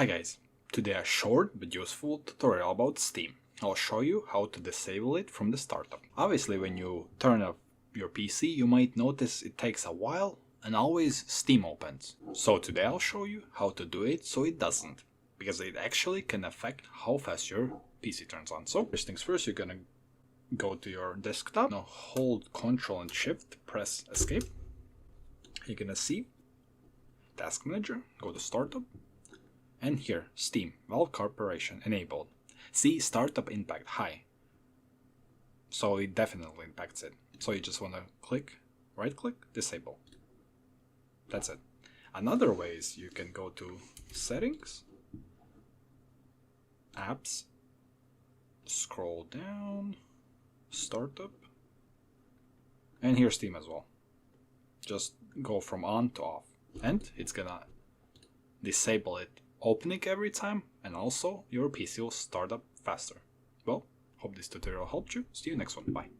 Hi guys, today a short but useful tutorial about Steam. I'll show you how to disable it from the startup. Obviously when you turn up your PC you might notice it takes a while and always Steam opens. So today I'll show you how to do it so it doesn't, because it actually can affect how fast your PC turns on. So first things first, you're gonna go to your desktop, now hold Ctrl and Shift, press Escape. You're gonna see Task Manager, go to Startup, and here, Steam, Valve Corporation, enabled. See, startup impact high. So it definitely impacts it. So you just want to click, right click, disable. That's it. Another way is you can go to Settings, Apps, scroll down, Startup, and here's Steam as well. Just go from on to off, and it's gonna disable it opening every time, and also your PC will start up faster. Well, hope this tutorial helped you. See you next one. Bye.